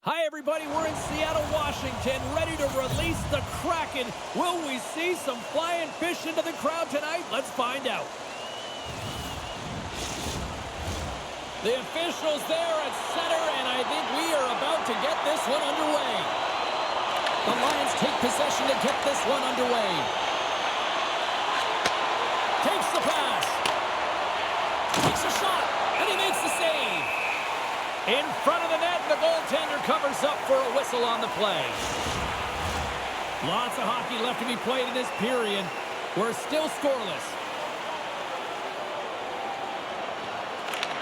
Hi, everybody. We're in Seattle, Washington, ready to release the Kraken. Will we see some flying fish into the crowd tonight? Let's find out. The officials there at center, and I think we are about to get this one underway. The Lions take possession to get this one underway. Takes the pass. Takes a shot, and he makes the save. In front of the net, the goaltender covers up for a whistle on the play. Lots of hockey left to be played in this period. We're still scoreless.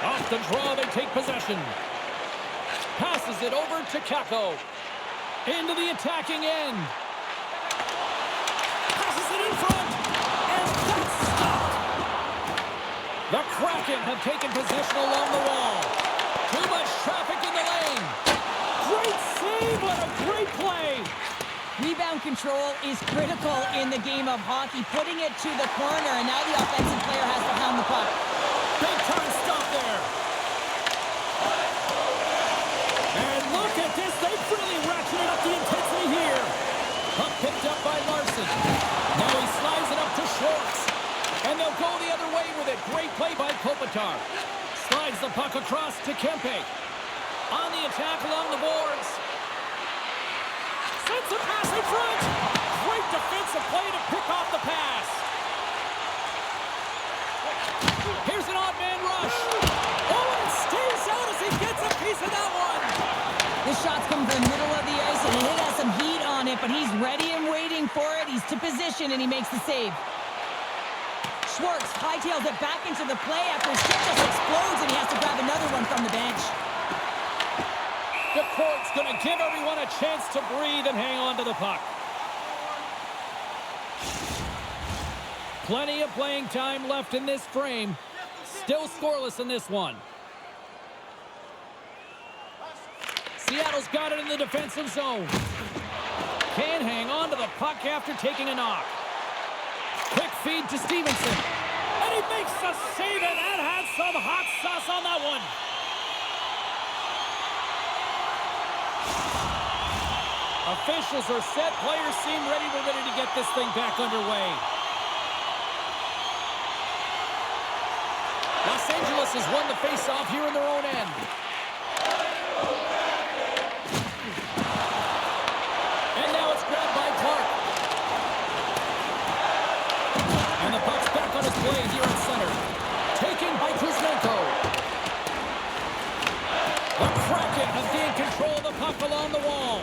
Off the draw, they take possession. Passes it over to Kako. Into the attacking end. Passes it in front. And that's stopped. The Kraken have taken possession along the wall. Too much traffic in the lane. Great save. What a great play. Rebound control is critical in the game of hockey. Putting it to the corner, and now the offensive player has to hound the puck. Big time stop there. And look at this. They've really ratcheted up the intensity here. Puck picked up by Larson. Now he slides it up to Schwartz. And they'll go the other way with it. Great play by Kopitar. Slides the puck across to Kempe. On the attack along the boards. Sends the pass in front. Great defensive play to pick off the pass. Here's an odd man rush. Oh, and it stays out as he gets a piece of that one. The shot's coming from the middle of the ice, and it has some heat on it, but he's ready and waiting for it. He's to position, and he makes the save. Schwartz hightails it back into the play after his stick just explodes, and he has to grab another one from the bench. The court's going to give everyone a chance to breathe and hang on to the puck. Plenty of playing time left in this frame. Still scoreless in this one. Seattle's got it in the defensive zone. Can't hang on to the puck after taking a knock. Quick feed to Stevenson. And he makes the save, and that had some hot sauce on that one. Officials are set. Players seem ready. We're ready to get this thing back underway. Los Angeles has won the face-off here in their own end. And now it's grabbed by Clark. And the puck's back on his blade here at center. Taken by Kuzmenko. The Kraken have gained control of the puck along the wall.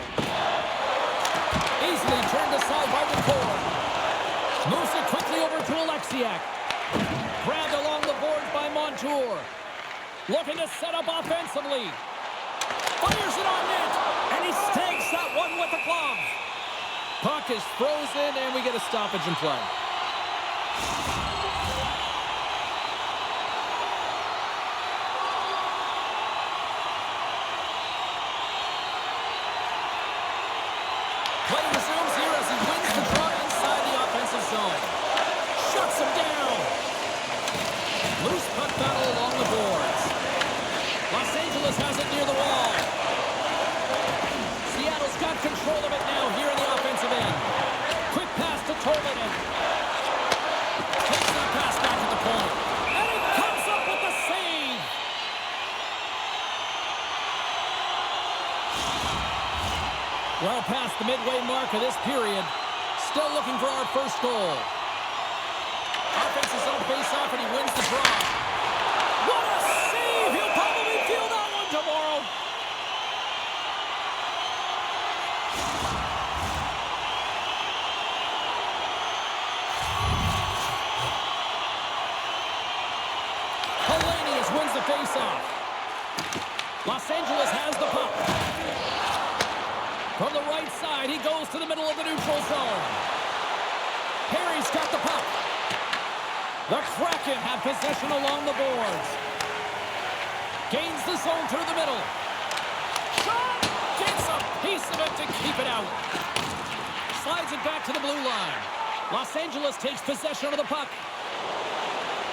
Easily turned aside by the core. Moves it quickly over to Alexiak. Grabbed along the boards by Montour. Looking to set up offensively. Fires it on net. And he snags that one with the glove. Puck is frozen, and we get a stoppage in play. Play resumes here as he wins the draw inside the offensive zone. Shuts him down. Loose puck battle along the boards. Los Angeles has it near the wall. Seattle's got control of it now here in the offensive end. Quick pass to Tolvanen. Takes that pass back to the corner. And he comes up with the save. Well past the midway mark of this period. Still looking for our first goal. Offense is on face-off, and he wins the draw. What a save! He'll probably feel that one tomorrow. Hellenius wins the face-off. Los Angeles has the puck. From the right side, he goes to the middle of the neutral zone. Perry's got the puck. The Kraken have possession along the boards. Gains the zone through the middle. Shot! Gets a piece of it to keep it out. Slides it back to the blue line. Los Angeles takes possession of the puck.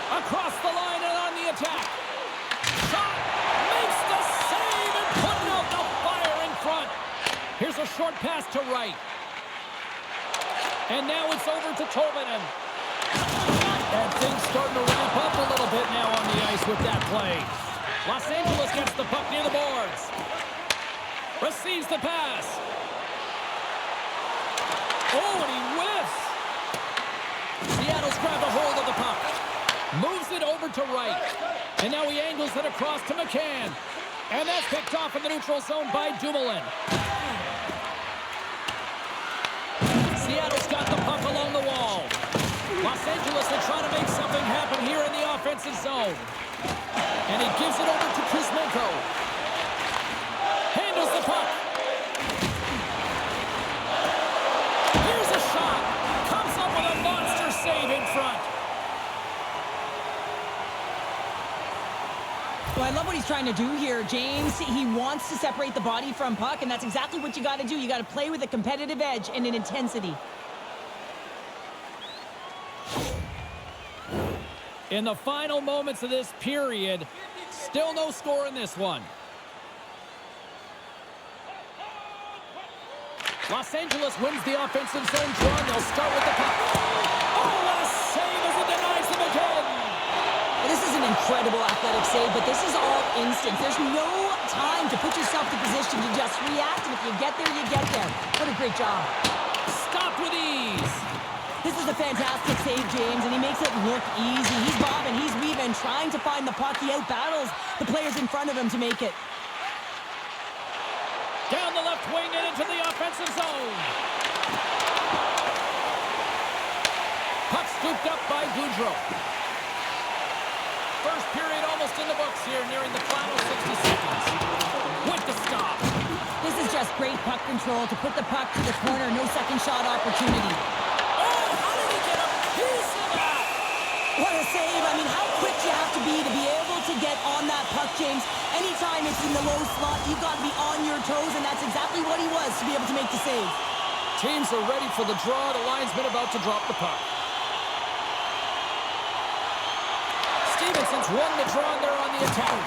Across the line and on the attack. Shot! Makes the save and putting out the fire in front. a short pass to right. And now it's over to Tolvanen. And things starting to ramp up a little bit now on the ice with that play. Los Angeles gets the puck near the boards. Receives the pass. Oh, and he whiffs. Seattle's grabbed a hold of the puck. Moves it over to right. And now he angles it across to McCann. And that's picked off in the neutral zone by Dumoulin. Seattle's got the puck along the wall. Los Angeles will try to make something happen here in the offensive zone. And he gives it over to Kuzmenko. Handles the puck. Here's a shot. Comes up with a monster save in front. Well, I love what he's trying to do here, James. He wants to separate the body from puck, and that's exactly what you got to do. You got to play with a competitive edge and an intensity. In the final moments of this period, still no score in this one. Los Angeles wins the offensive zone draw. They'll start with the puck. Oh, what a save as it denies them again. This is an incredible athletic save, but this is all instinct. There's no time to put yourself in position to just react, and if you get there, you get there. What a great job. Stopped with ease. This is a fantastic save, James, and he makes it look easy. He's bobbing, he's weaving, trying to find the puck. He out-battles the players in front of him to make it. Down the left wing and into the offensive zone. Puck scooped up by Goudreau. First period almost in the books here, nearing the final 60 seconds. With the stop. This is just great puck control to put the puck to the corner. No second shot opportunity. Oh, how did he get a piece of that? What a save. I mean, how quick you have to be able to get on that puck, James. Anytime it's in the low slot, you've got to be on your toes, and that's exactly what he was to be able to make the save. Teams are ready for the draw. The linesman about to drop the puck. Stevenson's won the draw, and they're on the attack.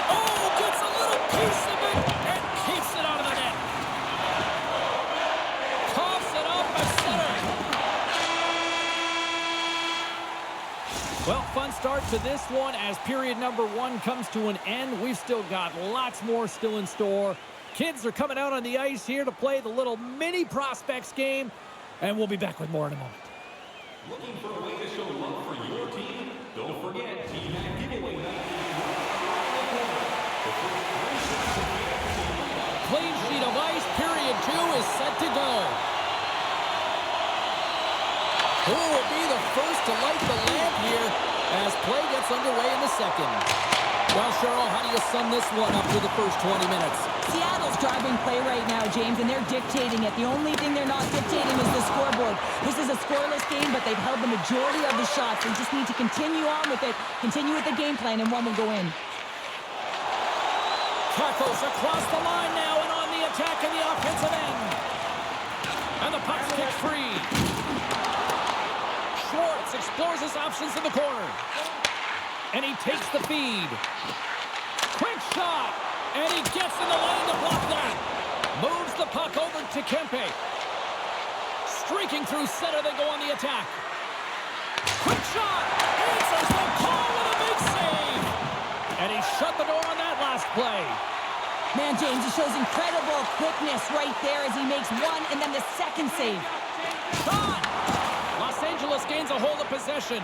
Oh, gets a little piece of it and keeps it out of the net. Coughs it up at center. Well, fun start to this one as period number one comes to an end. We've still got lots more still in store. Kids are coming out on the ice here to play the little mini prospects game, and we'll be back with more in a moment. Looking for a way to show love for your team? Don't forget Team Hat Giveaway Night. Clean sheet of ice, period two is set to go. Who will be the first to light the lamp here as play gets underway in the second? Well, Cheryl, how do you sum this one up through the first 20 minutes? Seattle's driving play right now, James, and they're dictating it. The only thing they're not dictating is the scoreboard. This is a scoreless game, but they've held the majority of the shots. They just need to continue on with it, continue with the game plan, and one will go in. Tackles across the line now and on the attack in the offensive end. And the puck's kicked free. Schwartz explores his options in the corner. And he takes the feed. Quick shot. And he gets in the lane to block that. Moves the puck over to Kempe. Streaking through center, they go on the attack. Quick shot. Answers the call with a big save. And he shut the door on that last play. Man, James, he shows incredible quickness right there as he makes one and then the second save. Shot. Los Angeles gains a hold of possession.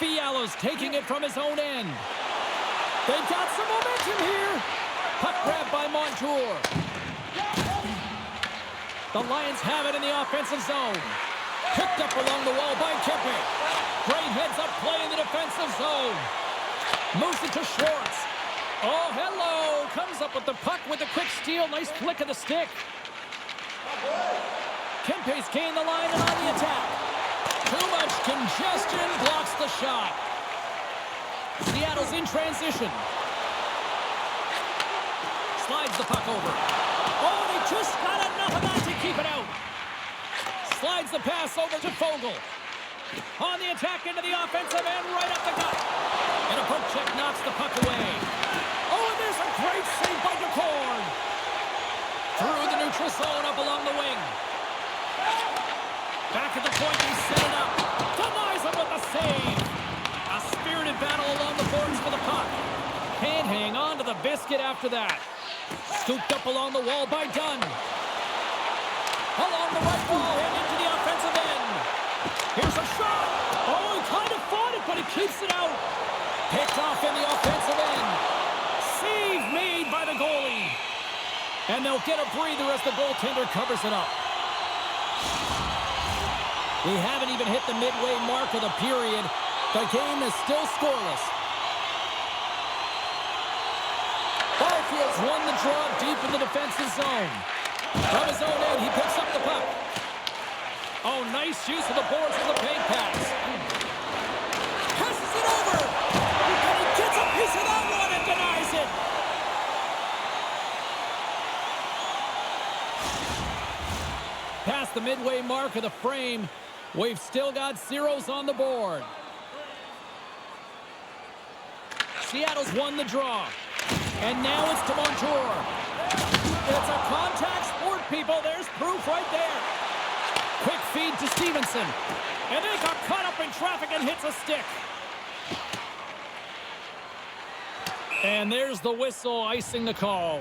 Fiala's taking it from his own end. They've got some momentum here. Puck grab by Montour. The Lions have it in the offensive zone. Picked up along the wall by Kempe. Great heads-up play in the defensive zone. Moves it to Schwartz. Oh, hello. Comes up with the puck with a quick steal. Nice flick of the stick. Kempe's gained the line and on the attack. Too much congestion blocks the shot. Seattle's in transition. Slides the puck over. Oh, and he just got enough of that to keep it out. Slides the pass over to Fogle. On the attack into the offensive end, right up the gut. And a poke check knocks the puck away. Oh, and there's a great save by DeCorn. Through the neutral zone, up along the wing. Back at the point, he set it up. Denies him with the save. A spirited battle along the boards for the puck. Can't hang on to the biscuit after that. Scooped up along the wall by Dunn. Along the right wall and into the offensive end. Here's a shot. Oh, he kind of fought it, but he keeps it out. Picked off in the offensive end. Save made by the goalie. And they'll get a breather as the goaltender covers it up. We haven't even hit the midway mark of the period. The game is still scoreless. Barfield's won the draw deep in the defensive zone. From his own end, he picks up the puck. Oh, nice use of the boards with the paint pass. Passes it over. And he gets a piece of that one and denies it. Past the midway mark of the frame, we've still got zeros on the board. Seattle's won the draw. And now it's to Montour. It's a contact sport, people. There's proof right there. Quick feed to Stevenson. And they got caught up in traffic and hits a stick. And there's the whistle icing the call.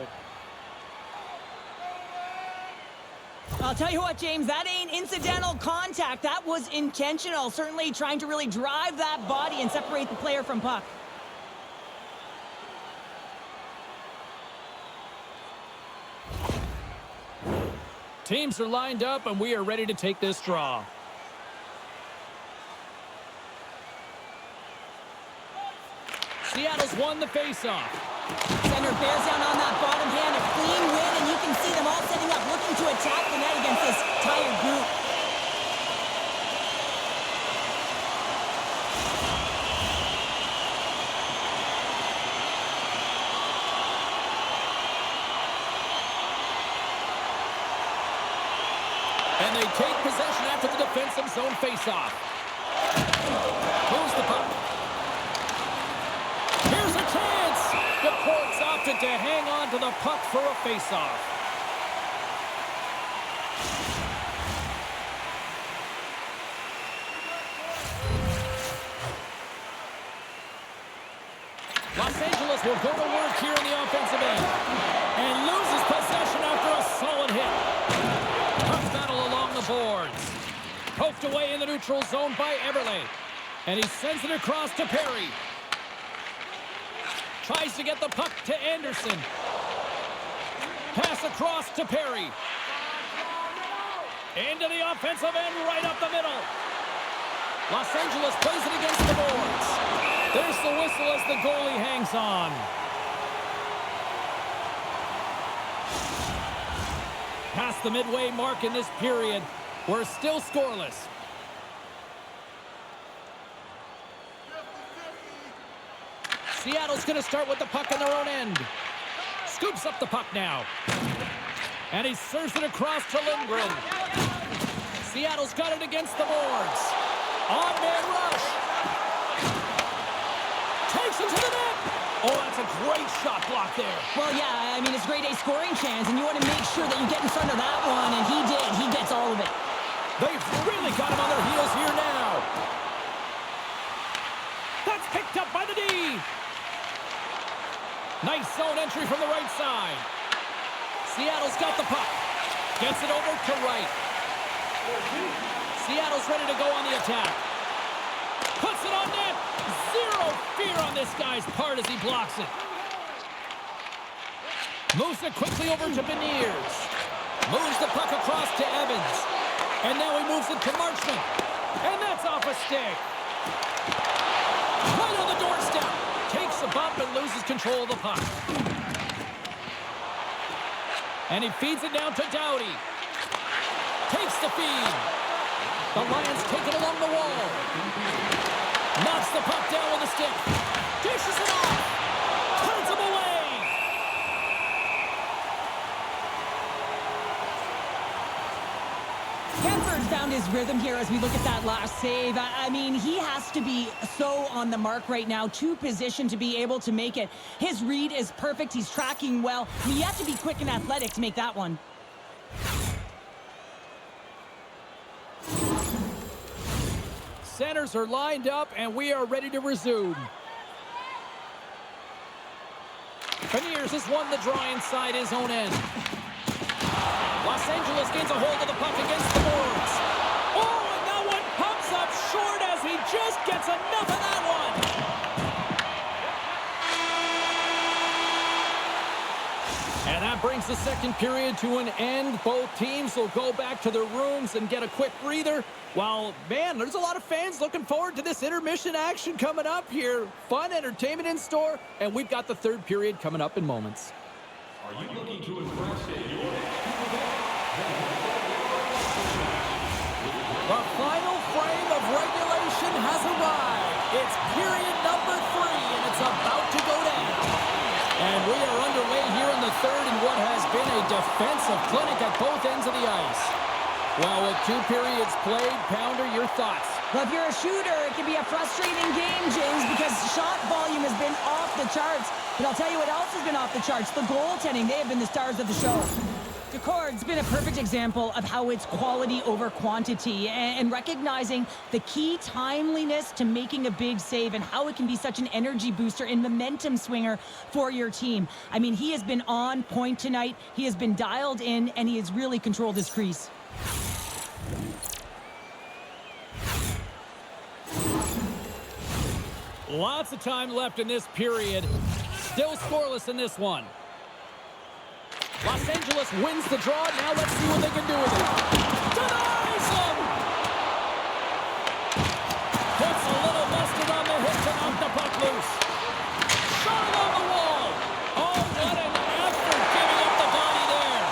I'll tell you what, James, that ain't incidental contact. That was intentional. Certainly trying to really drive that body and separate the player from puck. Teams are lined up, and we are ready to take this draw. Seattle's won the faceoff. Center bears down on that bottom hand. A clean win, and you can see them all setting up, looking to attack the net against this tired group. And they take possession after the defensive zone faceoff. Moves the puck. Here's a chance. The Ports opted to hang on to the puck for a faceoff. Los Angeles will go to work here in the offensive end. And loses possession after a solid hit. Tough battle along the boards. Poked away in the neutral zone by Everly. And he sends it across to Perry. Tries to get the puck to Anderson. Pass across to Perry. Into the offensive end, right up the middle. Los Angeles plays it against the boards. There's the whistle as the goalie hangs on. Past the midway mark in this period, we're still scoreless. Seattle's going to start with the puck in their own end. Scoops up the puck now. And he serves it across to Lindgren. Seattle's got it against the boards. On-man rush. Takes it to the net. Oh, that's a great shot block there. Well, yeah, I mean, it's grade A scoring chance, and you want to make sure that you get in front of that one, and he did. He gets all of it. They've really got him on their heels here now. That's picked up by the D. Nice zone entry from the right side. Seattle's got the puck. Gets it over to right. Seattle's ready to go on the attack. Puts it on net. Zero fear on this guy's part as he blocks it. Moves it quickly over to Beniers. Moves the puck across to Evans. And now he moves it to Marchment. And that's off a stick. Right on the doorstep. Takes a bump and loses control of the puck. And he feeds it down to Doughty. Takes the feed. The Lions take it along the wall. Knocks the puck down with a stick. Dishes it off. Turns him away. Hanford's found his rhythm here as we look at that last save. I mean, he has to be so on the mark right now, to position to be able to make it. His read is perfect. He's tracking well. I mean, you have to be quick and athletic to make that one. Centers are lined up, and we are ready to resume. Beniers has won the draw inside his own end. Los Angeles gains a hold of the puck against the boards. Oh, and that one comes up short as he just gets enough of that one. And that brings the second period to an end. Both teams will go back to their rooms and get a quick breather. Well, man, there's a lot of fans looking forward to this intermission action coming up here. Fun entertainment in store, and we've got the third period coming up in moments. Are you looking to impress at your The final frame of regulation has arrived. It's period number 3, and it's about to go down. And we are underway here in the third in what has been a defensive clinic at both ends of the ice. Well, with 2 periods played, Pounder, your thoughts? Well, if you're a shooter, it can be a frustrating game, James, because shot volume has been off the charts. But I'll tell you what else has been off the charts. The goaltending, they have been the stars of the show. Decord's been a perfect example of how it's quality over quantity and recognizing the key timeliness to making a big save and how it can be such an energy booster and momentum swinger for your team. I mean, he has been on point tonight. He has been dialed in, and he has really controlled his crease. Lots of time left in this period. Still scoreless in this one. Los Angeles wins the draw. Now let's see what they can do with it. Denies him! Puts a little mustard on the hip to knock the puck loose. Shot it on the wall. Oh, what an effort giving up the body there.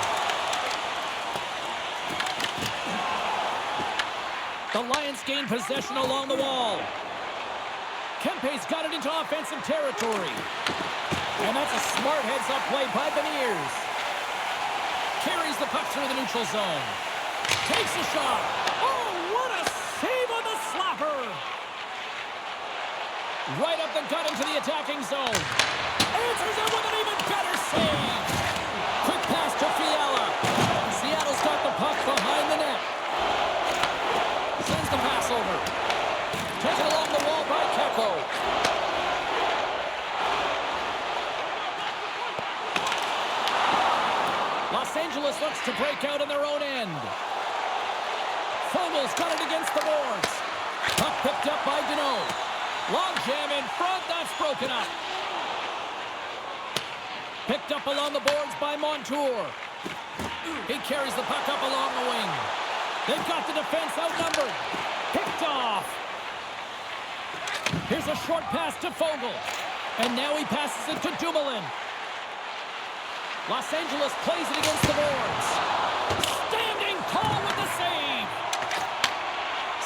The Lions gain possession along the wall. Kempe's got it into offensive territory. And that's a smart heads-up play by Beniers. Carries the puck through the neutral zone. Takes a shot. Oh, what a save on the slapper. Right up the gut into the attacking zone. Answers it with an even better save. Quick pass to Fiala. Seattle's got the puck behind the net. Sends the pass over. Taken along the wall by Keko. Los Angeles looks to break out in their own end. Fogel's got it against the boards. Puck picked up by Deneau. Long jam in front. That's broken up. Picked up along the boards by Montour. He carries the puck up along the wing. They've got the defense outnumbered. Picked off. Here's a short pass to Fogel. And now he passes it to Dumoulin. Los Angeles plays it against the boards. Standing tall with the save.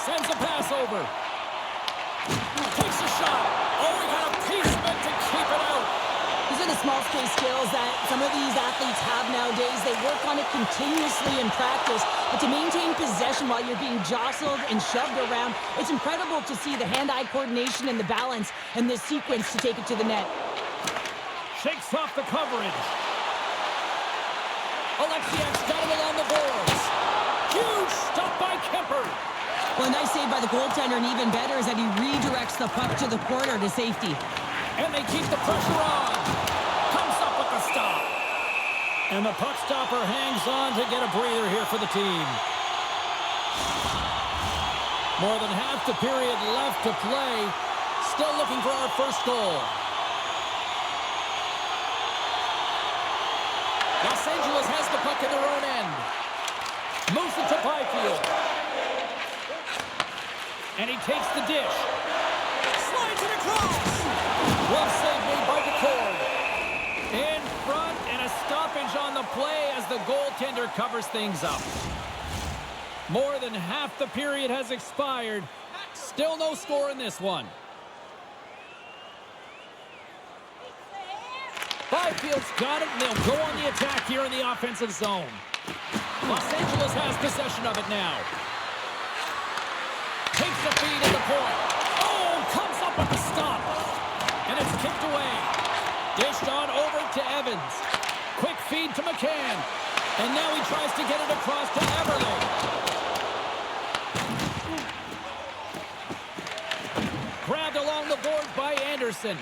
Sends a pass over. Takes a shot. Oh, he got a piece of it to keep it out. These are the small space skills that some of these athletes have nowadays. They work on it continuously in practice. But to maintain possession while you're being jostled and shoved around, it's incredible to see the hand-eye coordination and the balance in this sequence to take it to the net. Shakes off the coverage. Alexiak's got it along the boards. Huge stop by Kemper. Well, a nice save by the goaltender, and even better is that he redirects the puck to the corner to safety. And they keep the pressure on. Comes up with the stop. And the puck stopper hangs on to get a breather here for the team. More than half the period left to play. Still looking for our first goal. Los Angeles has the puck in their own end. Moves it to Byfield. And he takes the dish. Slides it across. Well save made by Decord. In front, and a stoppage on the play as the goaltender covers things up. More than half the period has expired. Still no score in this one. Byfield's got it, and they'll go on the attack here in the offensive zone. Los Angeles has possession of it now. Takes the feed at the point. Oh, comes up with the stop. And it's kicked away. Dished on over to Evans. Quick feed to McCann. And now he tries to get it across to Everly. Grabbed along the board by Anderson.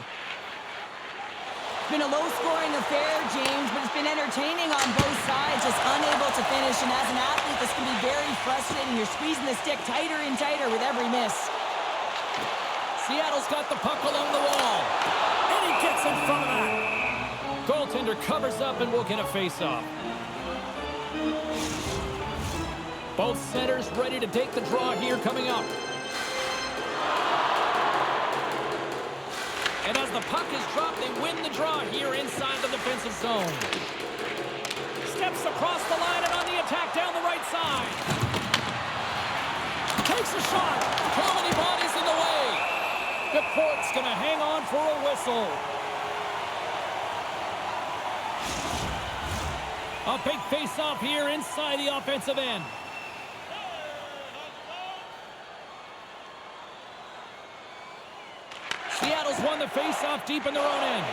It's been a low-scoring affair, James, but it's been entertaining on both sides, just unable to finish. And as an athlete, this can be very frustrating. You're squeezing the stick tighter and tighter with every miss. Seattle's got the puck along the wall. And he gets in front of that. Goaltender covers up and will get a face-off. Both centers ready to take the draw here coming up. And as the puck is dropped, they win the draw here inside the defensive zone. Steps across the line and on the attack down the right side. Takes a shot. Too many bodies in the way. The court's going to hang on for a whistle. A big face-off here inside the offensive end. Seattle's won the face-off deep in their own end.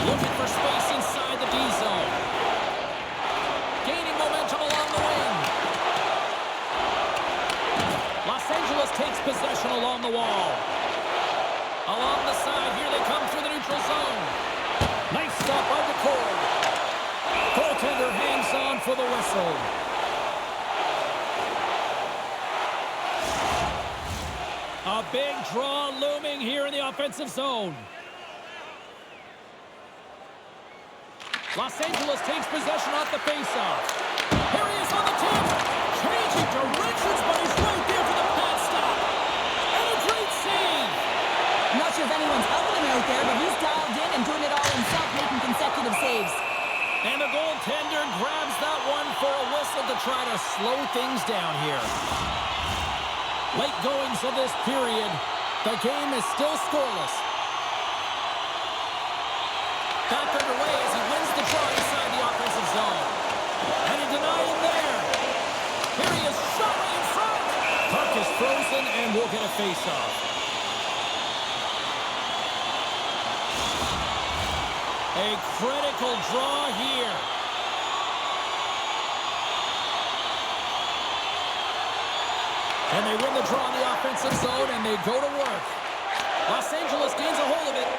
Looking for space inside the D zone. Gaining momentum along the wing. Los Angeles takes possession along the wall. Along the side, here they come through the neutral zone. Nice stop by the cord. Goaltender hangs on for the whistle. A big draw looming here in the offensive zone. Los Angeles takes possession off the faceoff. Here he is on the tip. Changing directions, but he's right there for the pad stop. And a great save. I'm not sure if anyone's helping him out there, but he's dialed in and doing it all himself, making consecutive saves. And the goaltender grabs that one for a whistle to try to slow things down here. Late goings of this period, the game is still scoreless. Back underway as he wins the draw inside the offensive zone. And he denied him there. Here he is, shot right in front. Puck is frozen and will get a face-off. A critical draw here. And they win the draw in the offensive zone, and they go to work. Los Angeles gains a hold of it.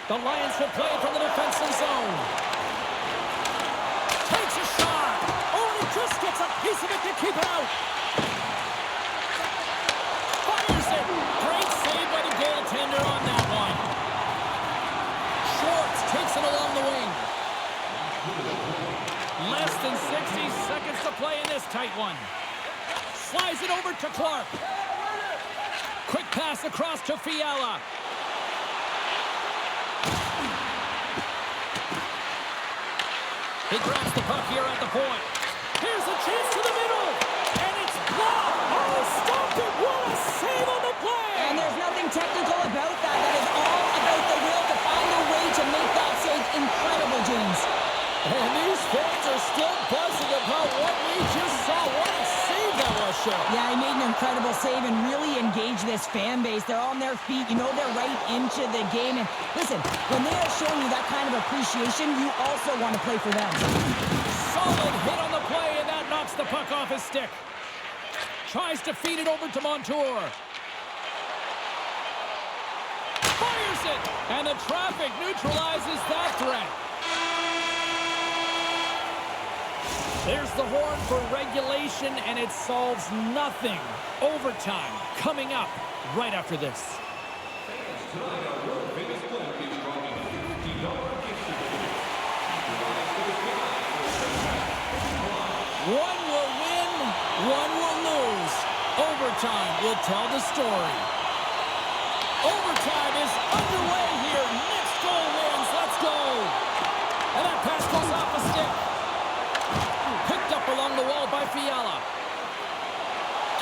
The Lions will play from the defensive zone. Takes a shot. Oh, and he just gets a piece of it to keep it out. Fires it. Great save by the goaltender on that one. Schwartz takes it along the wing. Less than 60 seconds to play in this tight one. Slides it over to Clark. Quick pass across to Fiala. He grabs the puck here at the point. Here's a chance to the middle. And it's blocked. Oh, stopped it. What a save on the play. And there's nothing technical about that. That is all about the will to find a way to make that save incredible, James. And these fans are still buzzing about what we just saw. What a save that was, Shep. Yeah, he made an incredible save and really engaged this fan base. They're on their feet. You know they're right into the game. And listen, when they are showing you that kind of appreciation, you also want to play for them. Solid hit on the play, and that knocks the puck off his stick. Tries to feed it over to Montour. Fires it, and the traffic neutralizes that threat. There's the horn for regulation, and it solves nothing. Overtime coming up right after this. One will win, one will lose. Overtime will tell the story. Overtime is underway here. Next goal wins. Let's go. And that pass goes off the stick. Picked up along the wall by Fiala.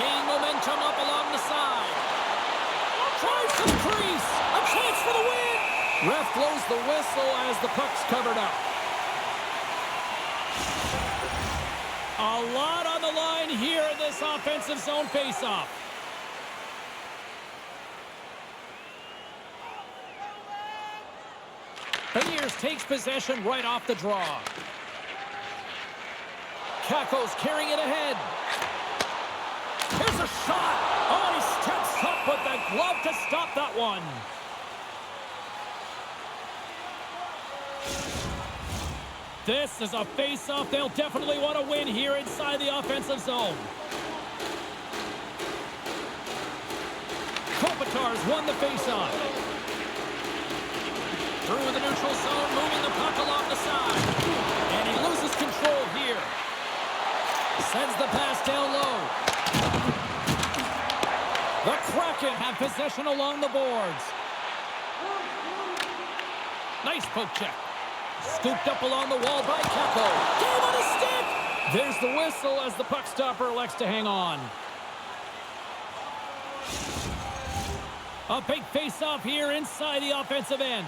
Gain momentum up along the side. Drives to the crease. A chance for the win. Ref blows the whistle as the puck's covered up. A A lot on the line here in this offensive zone faceoff. Beniers takes possession right off the draw. Kakko's carrying it ahead. Here's a shot. Oh, he steps up with the glove to stop that one. This is a face-off they'll definitely want to win here inside the offensive zone. Kopitar's won the face-off. Through the neutral zone, moving the puck along the side. And he loses control here. Sends the pass down low. The Kraken have possession along the boards. Nice poke check. Scooped up along the wall by Kakko. Game on a stick! There's the whistle as the puck stopper elects to hang on. A big face-off here inside the offensive end.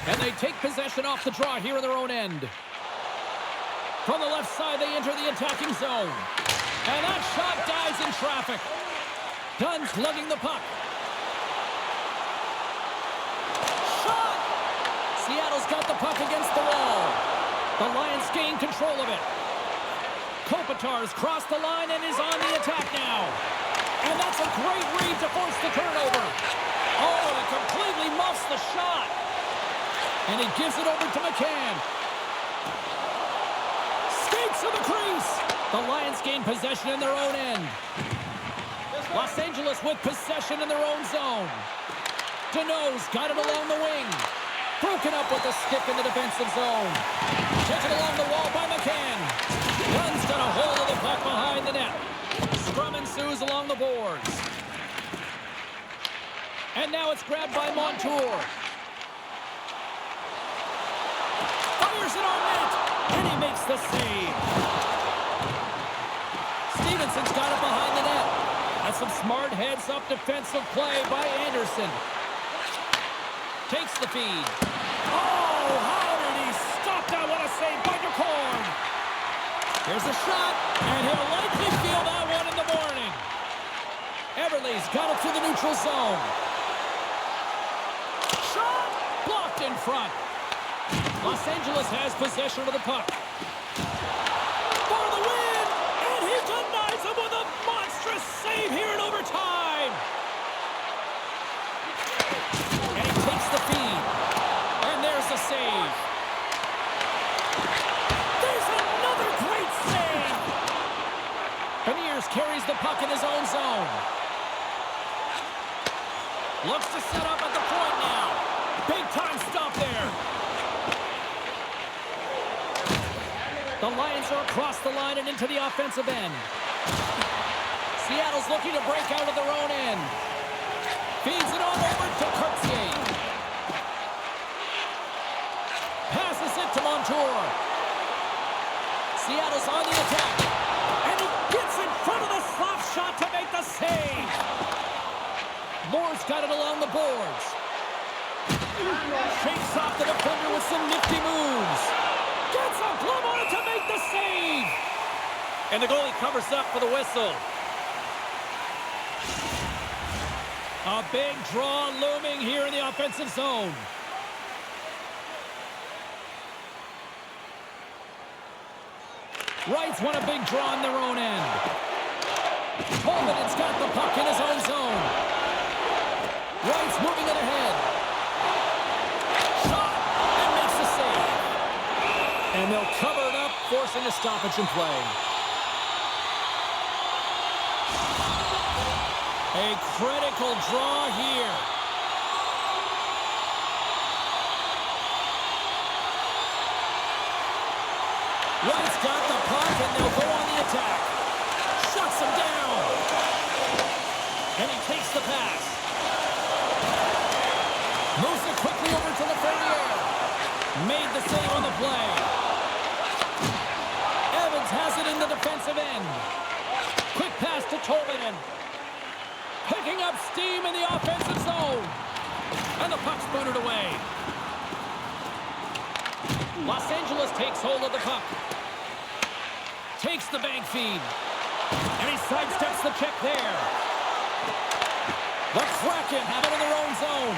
And they take possession off the draw here in their own end. From the left side, they enter the attacking zone. And that shot dies in traffic. Dunn's lugging the puck. Shot! Seattle's got the puck against the wall. The Lions gain control of it. Kopitar's crossed the line and is on the attack now. And that's a great read to force the turnover. Oh, and it completely muffs the shot. And he gives it over to McCann. Skates to the crease. The Lions gain possession in their own end. Los Angeles with possession in their own zone. Deneau's got it along the wing. Broken up with a stick in the defensive zone. Taken along the wall by McCann. Dunn's got a hold of the puck behind the net. Scrum ensues along the boards. And now it's grabbed by Montour. Fires it on net. And he makes the save. Stevenson's got it behind the net. That's some smart heads-up defensive play by Anderson. Takes the feed. Oh, how did he stop that? What a save by DeCorn. Here's a shot, and he'll likely feel that one in the morning. Everly's got it to the neutral zone. Shot! Blocked in front. Los Angeles has possession of the puck. For the win! And he denies him with a monstrous save here in overtime. And he takes the feed. And there's the save. There's another great save. Beniers carries the puck in his own zone. Looks to set up at the point now. Big time stop there. The Lions are across the line and into the offensive end. Seattle's looking to break out of their own end. Feeds it on over to Kurtzier. Passes it to Montour. Seattle's on the attack. And he gets in front of the slap shot to make the save. Moore's got it along the boards. Shakes off the defender with some nifty moves. Gets a glove on it to make the save. And the goalie covers up for the whistle. A big draw looming here in the offensive zone. Wrights want a big draw in their own end. Holman's got the puck in his own zone. Wright's moving it ahead. Shot and makes the save. And they'll cover it up, forcing a stoppage in play. A critical draw here. Wright's got the puck, and they'll go on the attack. Shuts him down. And he takes the pass. Moves it quickly over to the Ferrier. Made the save on the play. Evans has it in the defensive end. Quick pass to Tolvanen. Picking up steam in the offensive zone. And the puck's booted away. Los Angeles takes hold of the puck. Takes the bank feed. And he sidesteps the check there. The Kraken have it in their own zone.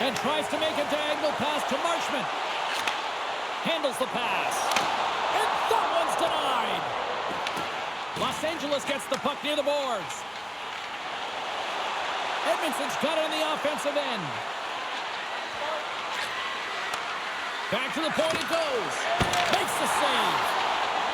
And tries to make a diagonal pass to Marchment. Handles the pass. And that one's denied. Los Angeles gets the puck near the boards. Edmondson's got it on the offensive end. Back to the point it goes. Makes the save.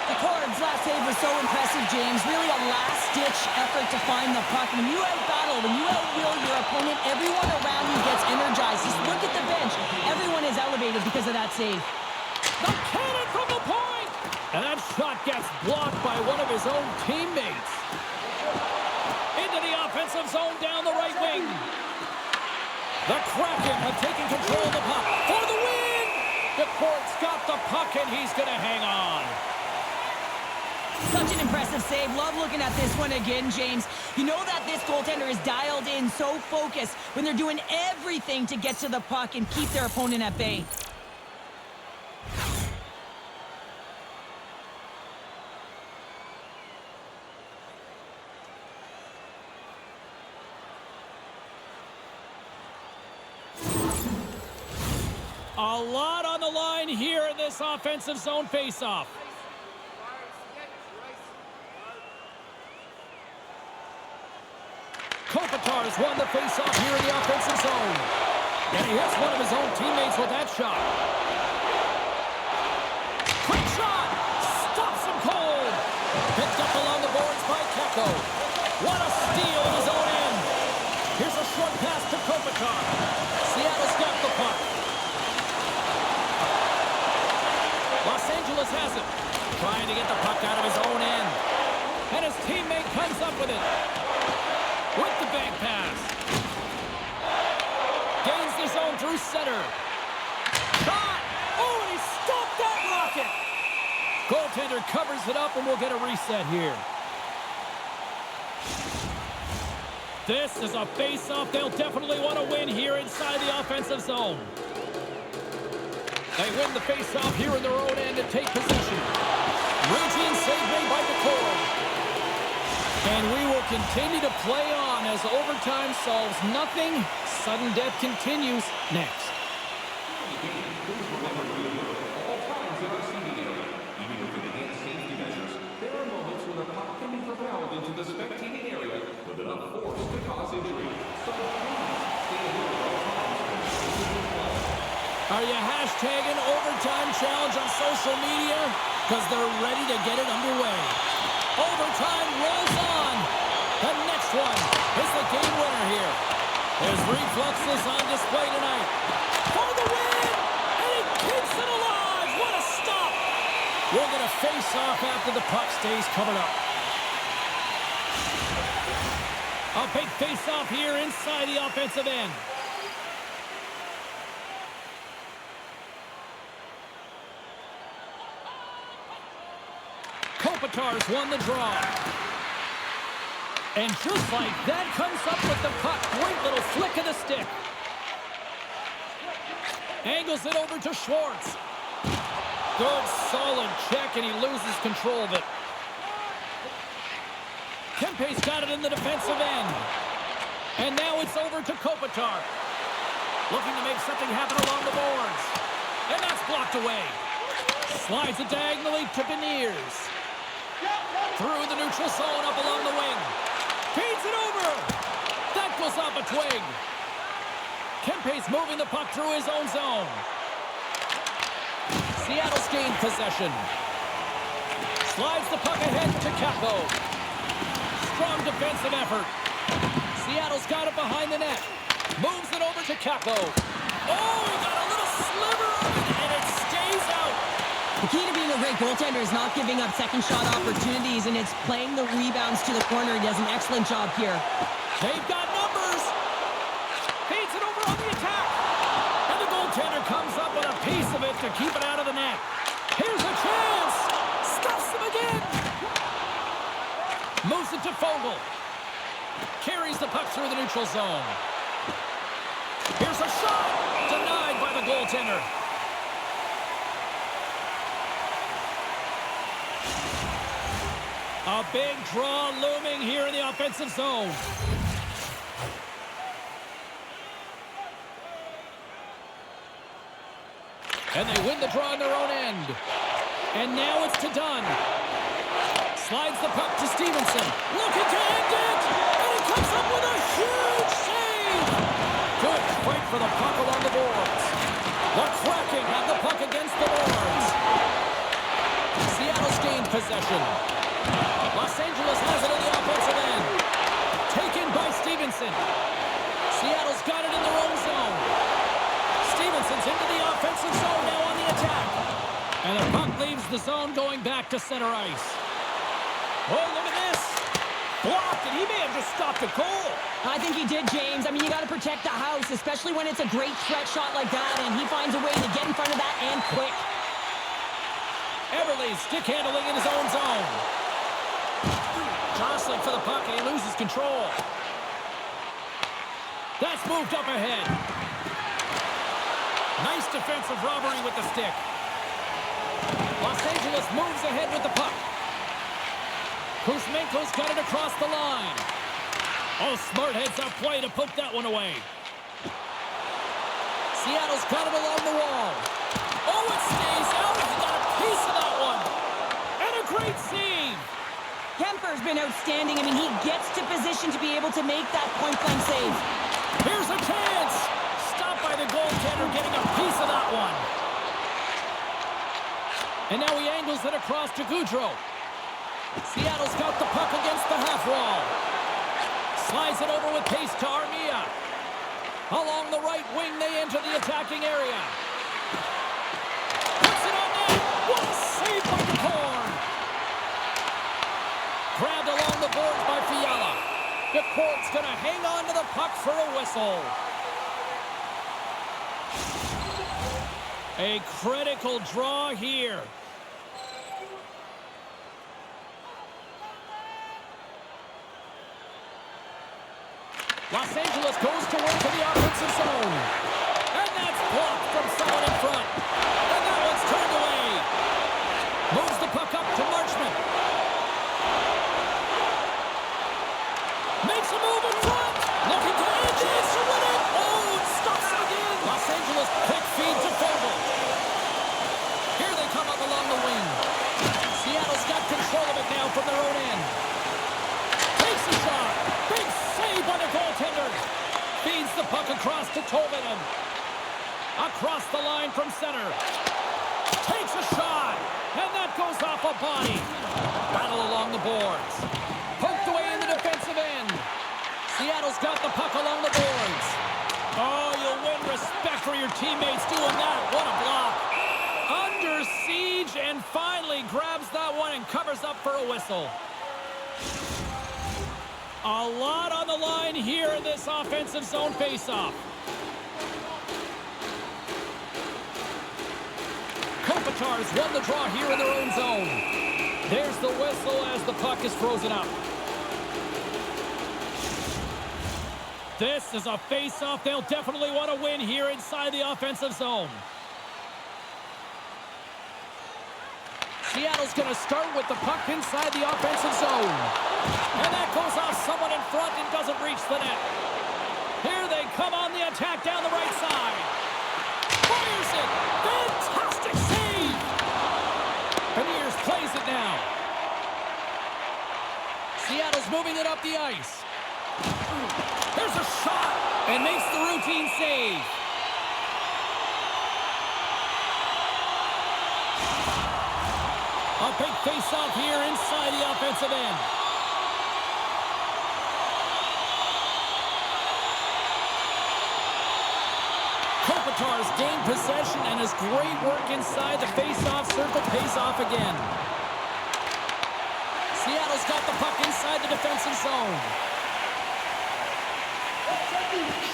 The Cords' last save was so impressive, James. Really a last-ditch effort to find the puck. When you out-battle, when you out-will your opponent, everyone around you gets energized. Just look at the bench. Everyone is elevated because of that save. The cannon from the point! And that shot gets blocked by one of his own teammates. Into the offensive zone down the right wing. The Kraken have taken control of the puck for the win! The Cords got the puck and he's going to hang on. Such an impressive save. Love looking at this one again, James. You know that this goaltender is dialed in, so focused when they're doing everything to get to the puck and keep their opponent at bay. A lot on the line here in this offensive zone faceoff. Kopitar's won the faceoff here in the offensive zone. And he hits one of his own teammates with that shot. Quick shot! Stops him cold! Picked up along the boards by Keko. What a steal in his own end! Here's a short pass to Kopitar. Seattle's got the puck. Los Angeles has it. Trying to get the puck out of his own end. And his teammate comes up with it. With the bank pass. Gains the zone through center. Shot! Oh, and he stopped that rocket! Goaltender covers it up and we'll get a reset here. This is a face-off they'll definitely want to win here inside the offensive zone. They win the face-off here in their own end and take possession. Routine save made by the Cord. And we will continue to play on as overtime solves nothing. Sudden death continues next. Please remember to be alert at all times in our seating area. Even with enhanced safety measures, there are moments when the puck can be propelled into the spectating area with enough force to cause injury. So please stay alert at all times when seating play. Are you hashtagging overtime challenge on social media? Because they're ready to get it underway. Overtime rolls on. The next one is the game winner here. His reflexes on display tonight. For the win! And he keeps it alive! What a stop! We're going to face off after the puck stays covered up. A big face off here inside the offensive end. Kopitar's won the draw. And just like that, comes up with the puck. Great little flick of the stick. Angles it over to Schwartz. Good, solid check, and he loses control of it. Kempe's got it in the defensive end. And now it's over to Kopitar. Looking to make something happen along the boards. And that's blocked away. Slides it diagonally to Beniers. Through the neutral zone, up along the wing. Feeds it over. That goes off a twig. Kempe's moving the puck through his own zone. Seattle's gained possession. Slides the puck ahead to Keko. Strong defensive effort. Seattle's got it behind the net. Moves it over to Keko. Oh, he got a little sliver of it, and it stays out. The key to being a great goaltender is not giving up second shot opportunities, and it's playing the rebounds to the corner. He does an excellent job here. They've got numbers. Feeds it over on the attack. And the goaltender comes up with a piece of it to keep it out of the net. Here's a chance. Stuffs him again. Moves it to Fogle. Carries the puck through the neutral zone. Here's a Shot! Denied by the goaltender. A big draw looming here in the offensive zone. And they win the draw on their own end. And now it's to Dunn. Slides the puck to Stevenson. Looking to end it! And he comes up with a huge save! Good fight for the puck along the boards. The Kraken have the puck against the boards. Seattle's gained possession. Los Angeles has it in the offensive end. Taken by Stevenson. Seattle's got it in their own zone. Stevenson's into the offensive zone now on the attack. And the puck leaves the zone going back to center ice. Oh, look at this. Blocked, and he may have just stopped a goal. I think he did, James. I mean, you got to protect the house, especially when it's a great threat shot like that, and he finds a way to get in front of that and quick. Everly stick handling in his own zone. Jostling for the puck, and he loses control. That's moved up ahead. Nice defensive robbery with the stick. Los Angeles moves ahead with the puck. Kuzmenko's got it across the line. Oh, smart heads-up play to put that one away. Seattle's got it along the wall. Oh, it stays out. He got a piece of that one. And a great save. Kemper's been outstanding. I mean, he gets to position to be able to make that point-blank save. Here's a chance. Stopped by the goaltender, getting a piece of that one. And now he angles it across to Gaudreau. Seattle's got the puck against the half wall. Slides it over with pace to Armia. Along the right wing, they enter the attacking area. Puts it on net. What a save by DeCorn. Grabbed along the boards by Fiala. DeCorn's going to hang on to the puck for a whistle. A critical draw here. Los Angeles goes to work in the offensive zone. And that's blocked from someone in front. And that one's turned away. Moves the puck up to Marchment. Makes a move in front. Looking to edge it to win it. Oh, it stops it again. Los Angeles quick feed to Fogle. Here they come up along the wing. Seattle's got control of it now from their own end. Takes a shot. Big save by the goaltender. Feeds the puck across to Tolvanen. Across the line from center. Takes a shot. And that goes off a body. Battle along the boards. Poked away in the defensive end. Seattle's got the puck along the boards. Oh, you'll win respect for your teammates doing that. What a block. Under siege and finally grabs that one and covers up for a whistle. A lot on the line here in this offensive zone faceoff. Kopitar's won the draw here in their own zone. There's the whistle as the puck is frozen up. This is a faceoff they'll definitely want to win here inside the offensive zone. Seattle's going to start with the puck inside the offensive zone. And that goes off someone in front and doesn't reach the net. Here they come on the attack down the right side. Fires it! Fantastic save! Beniers plays it now. Seattle's moving it up the ice. There's a shot and makes the routine save. A big face-off here inside the offensive end. Kopitar's gained possession and his great work inside the face-off circle pays off again. Seattle's got the puck inside the defensive zone.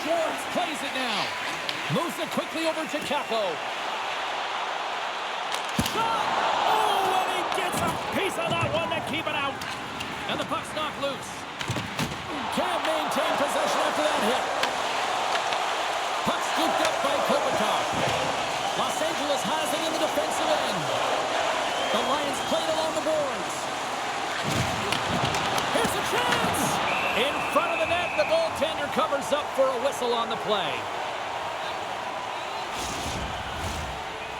Schwartz plays it now. Moves it quickly over to Capo. Shot! Oh, and he gets a piece of that one to keep it out. And the puck's knocked loose. Can't maintain possession after that hit. Puck scooped up for a whistle on the play.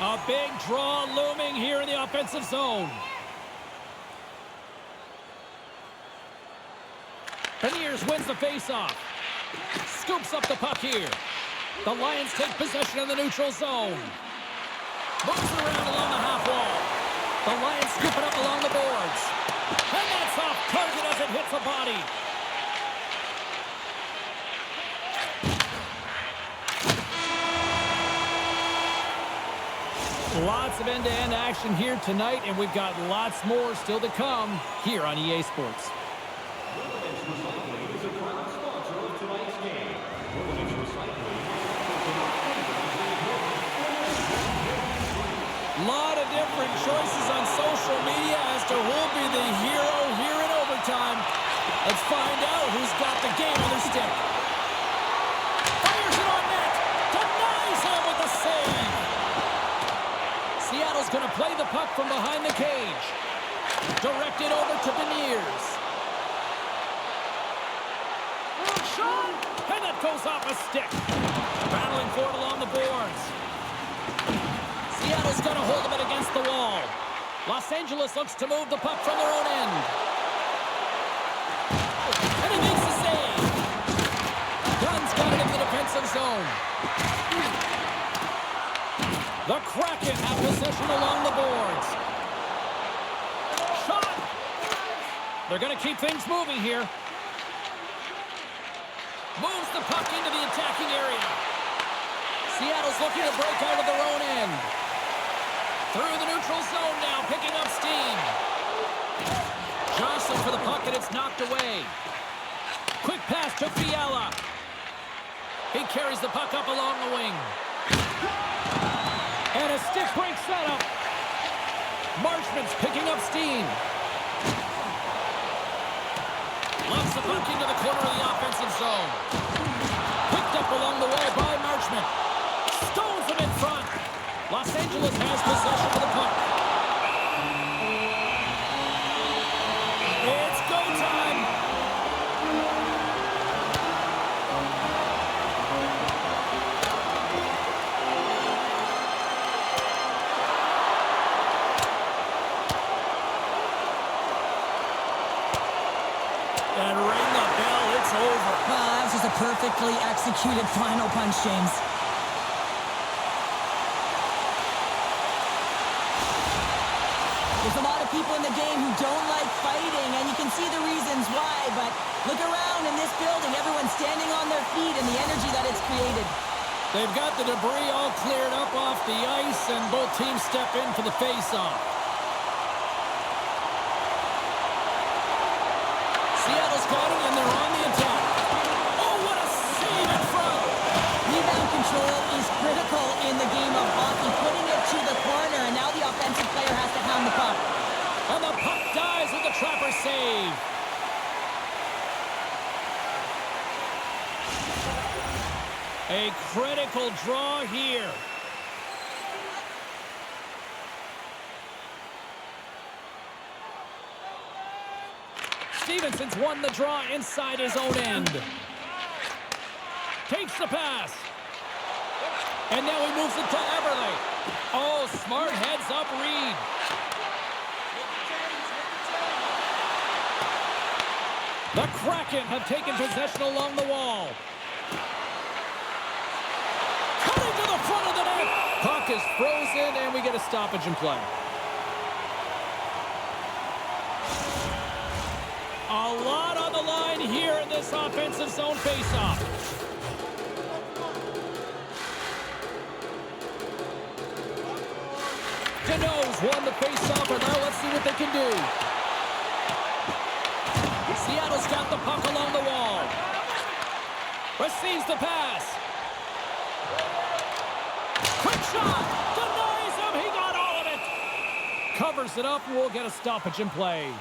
A big draw looming here in the offensive zone. Beniers wins the faceoff. Scoops up the puck here. The Lions take possession in the neutral zone. Moves around along the half wall. The Lions scoop it up along the boards. And that's off target as it hits the body. Lots of end-to-end action here tonight, and we've got lots more still to come here on EA Sports. Lot of different choices on social media as to who'll be the hero here in overtime. Let's find out who's got the game on their stick. Fires it on net. Denies him with a save. Seattle's going to play the puck from behind the cage. Directed over to Beniers. And that goes off a stick. Battling for it along the boards. Seattle's going to hold him against the wall. Los Angeles looks to move the puck from their own end. And he makes the save. Gunn's got it in the defensive zone. The Kraken have possession along the boards. Shot! They're going to keep things moving here. Moves the puck into the attacking area. Seattle's looking to break out of their own end. Through the neutral zone now, picking up steam. Johnson for the puck, and it's knocked away. Quick pass to Fiala. He carries the puck up along the wing. And a stick break setup. Marchment's picking up steam. Loves the puck into the corner of the offensive zone. Picked up along the wall by Marchment. Stones him in front. Los Angeles has possession of the puck. It's go time. And ring the bell, it's over. That was just a perfectly executed final punch, James. There's a lot of people in the game who don't like fighting, and you can see the reasons why, but look around in this building. Everyone's standing on their feet and the energy that it's created. They've got the debris all cleared up off the ice, and both teams step in for the face-off. Seattle's got it, and they're on the attack. Oh, what a save in front! Rebound control is critical in the game of hockey, putting it to the corner, and now the offensive player has to hound the puck. And the puck dies with the trapper save. A critical draw here. Stevenson's won the draw inside his own end. Takes the pass. And now he moves it to Everly. Oh, smart heads up read. The Kraken have taken possession along the wall. Cutting to the front of the net. Puck is frozen, and we get a stoppage in play. A lot on the line here in this offensive zone faceoff. Deneau's won the faceoff, and now let's see what they can do. Seattle's got the puck along the wall. Receives the pass. Quick shot. Denies him. He got all of it. Covers it up, and we'll get a stoppage in play.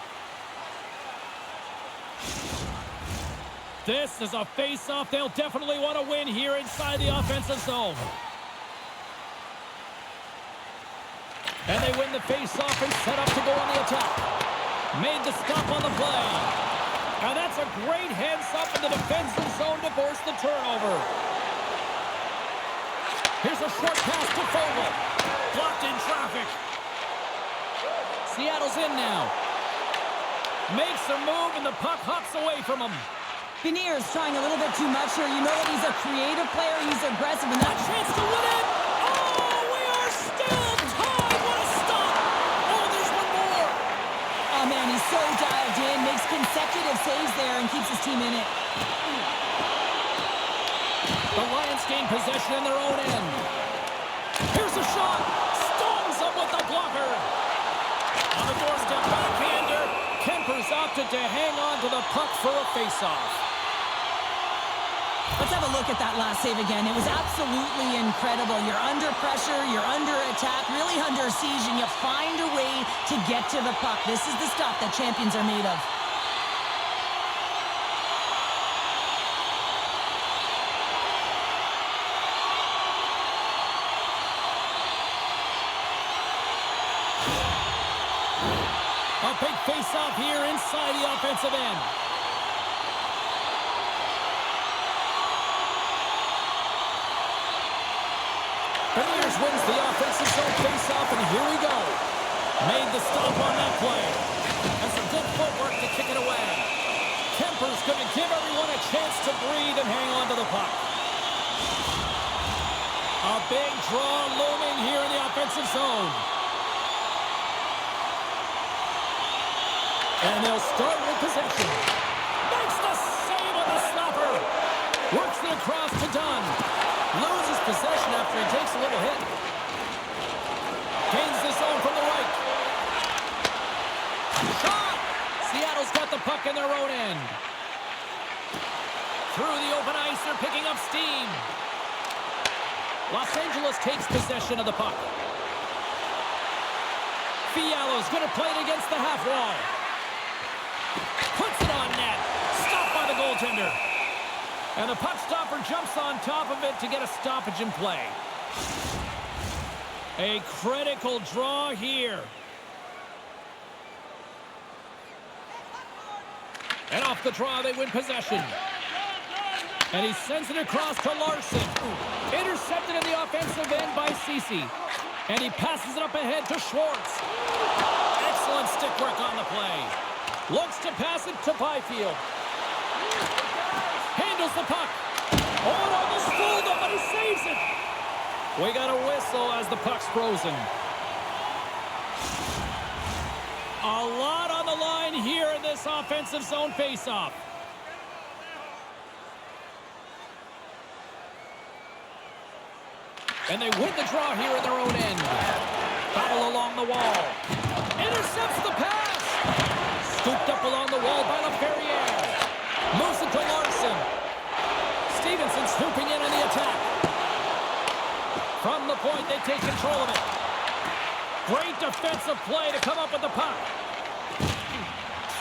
This is a face-off they'll definitely want to win here inside the offensive zone. And they win the face-off and set up to go on the attack. Made the stop on the play. And that's a great heads-up in the defensive zone to force the turnover. Here's a short pass to Fogle. Blocked in traffic. Seattle's in now. Makes a move, and the puck hops away from him. Beniers trying a little bit too much here. You know that he's a creative player. He's aggressive, and that chance to win it. Oh, we are still tied. What a stop. Oh, there's one more. Oh, man, he's so dialed in. Makes consecutive saves there and keeps his team in it. The Lions gain possession in their own end. Here's a shot. Stones up with the blocker. On the doorstep, backhander. Kemper's opted to hang on to the puck for a faceoff. Let's have a look at that last save again. It was absolutely incredible. You're under pressure, you're under attack, really under siege, and you find a way to get to the puck. This is the stuff that champions are made of. A big face-off here inside the offensive end. Beniers wins the offensive zone face-off, and here we go. Made the stop on that play. And some good footwork to kick it away. Kemper's going to give everyone a chance to breathe and hang on to the puck. A big draw looming here in the offensive zone. And they'll start with possession. Makes the save on the stopper. Works it across to Dunn. Loses possession after he takes a little hit. Gains the zone from the right. Shot! Seattle's got the puck in their own end. Through the open ice, they're picking up steam. Los Angeles takes possession of the puck. Fialo's going to play it against the half wall. Puts it on net. Stopped by the goaltender. And the puck stopper jumps on top of it to get a stoppage in play. A critical draw here. And off the draw, they win possession. And he sends it across to Larson. Intercepted in the offensive end by Ceci. And he passes it up ahead to Schwartz. Excellent stick work on the play. Looks to pass it to Byfield. Handles the puck. Oh, it almost fooled him, but he saves it. We got a whistle as the puck's frozen. A lot on the line here in this offensive zone faceoff. And they win the draw here in their own end. Battle along the wall. Intercepts the pass. Scooped up along the wall by LaFerriere. Moves it to Larson. Stevenson swooping in on the attack. From the point, they take control of it. Great defensive play to come up with the puck.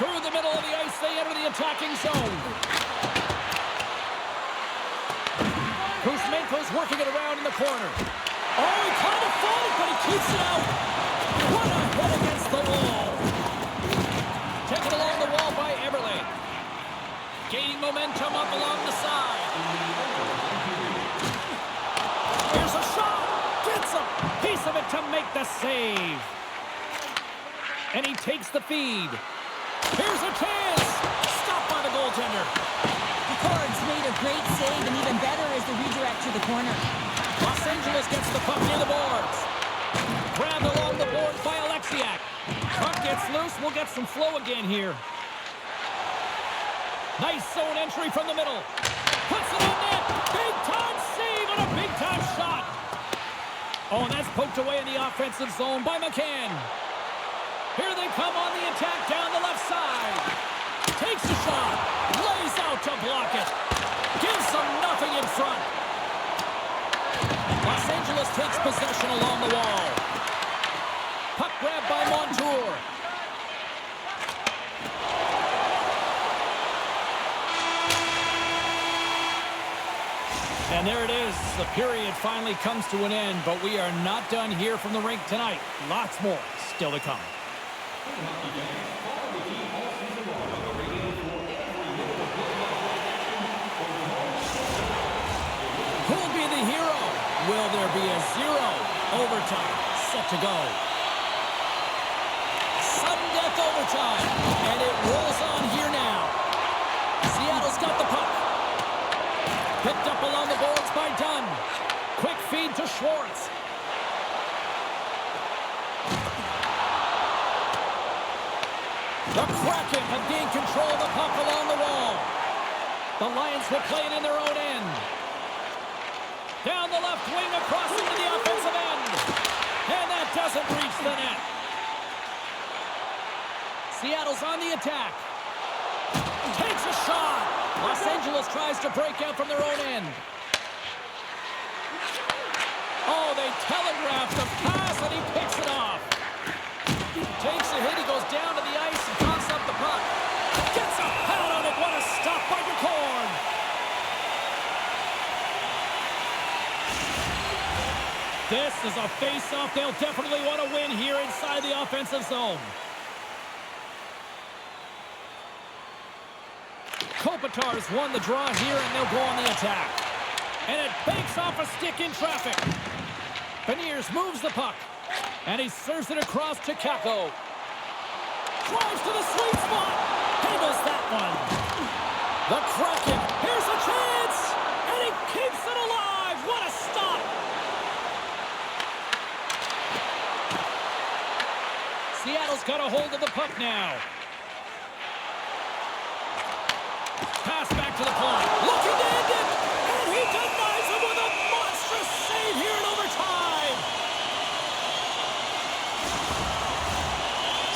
Through the middle of the ice, they enter the attacking zone. Kuzmenko's working it around in the corner. Oh, he kind of fought it, but he keeps it out. What a hit against the wall. Taken along the wall by Eberle. Gaining momentum up along the side. Here's a shot. Gets a piece of it to make the save. And he takes the feed. Here's a chance. Stopped by the goaltender. The Cards made a great save, and even better is the redirect to the corner. Los Angeles gets the puck near the boards. Grabbed along the boards by Alexiak. Puck gets loose. We'll get some flow again here. Nice zone entry from the middle. Puts it on net. Big time save and a big time shot. Oh, and that's poked away in the offensive zone by McCann. Here they come on the attack down the left side. Takes a shot. Lays out to block it. Gives them nothing in front. Los Angeles takes possession along the wall. Puck grabbed by Montour. And there it is. The period finally comes to an end, but we are not done here from the rink tonight. Lots more still to come. will there be a 0 overtime set to go? Sudden death overtime, and it rolls on here now. Seattle's got the puck. Picked up along the boards by Dunn. Quick feed to Schwartz. The Kraken have gained control of the puck along the wall. The Lions will play it in their own end. Down the left wing, across into the offensive end. And that doesn't reach the net. Seattle's on the attack. Takes a shot. Los Angeles tries to break out from their own end. Oh, they telegraph the pass, and he picks it off. Takes a hit, he goes down to the ice and tosses up the puck. Gets a pad on it. What a stop by DeCorn. This is a face-off they'll definitely want to win here inside the offensive zone. Kopitar's won the draw here, and they'll go on the attack. And it banks off a stick in traffic. Beniers moves the puck. And he serves it across to Kako. Drives to the sweet spot. Handles that one. The Kraken. Here's a chance. And he keeps it alive. What a stop. Seattle's got a hold of the puck now. Pass back to the point. Looking to end it. And he denies him with a monstrous save here in overtime.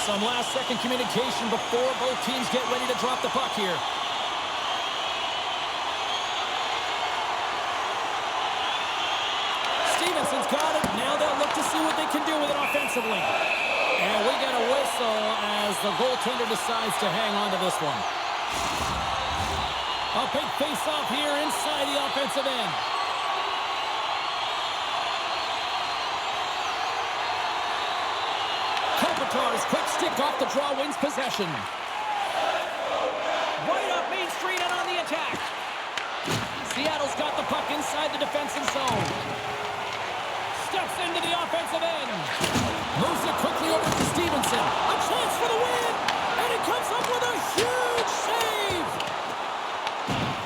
Some last-second communication before both teams get ready to drop the puck here. Stevenson's got it. Now they'll look to see what they can do with it offensively. And we get a whistle as the goaltender decides to hang on to this one. A big face-off here inside the offensive end. Kopitar's quick stick off the draw wins possession. Right up Main Street and on the attack. Seattle's got the puck inside the defensive zone. Steps into the offensive end. Moves it quickly over to Stevenson. A chance for the win. And he comes up with a huge save.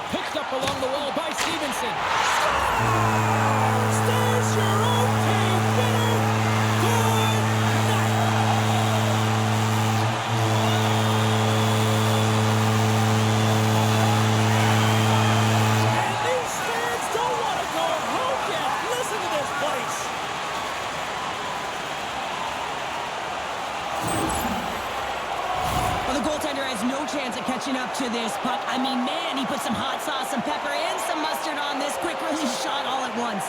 Picked up along the wall by Stevenson. Scores! There's your own team winner. Chance at catching up to this puck. I mean, man, he put some hot sauce, some pepper, and some mustard on this quick release shot all at once.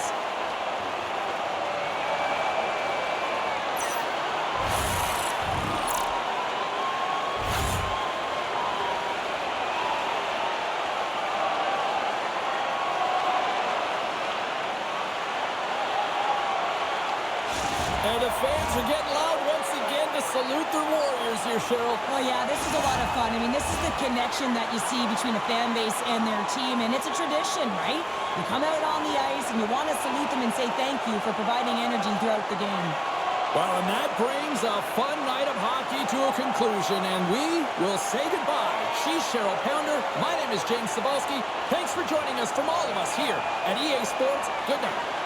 And the fans are getting loud once again to salute their Warriors here, Cheryl. Well, yeah, this is a lot of fun. I mean, this is the connection that you see between a fan base and their team, and it's a tradition, right? You come out on the ice, and you want to salute them and say thank you for providing energy throughout the game. Well, and that brings a fun night of hockey to a conclusion, and we will say goodbye. She's Cheryl Pounder. My name is James Cebulski. Thanks for joining us from all of us here at EA Sports. Good night.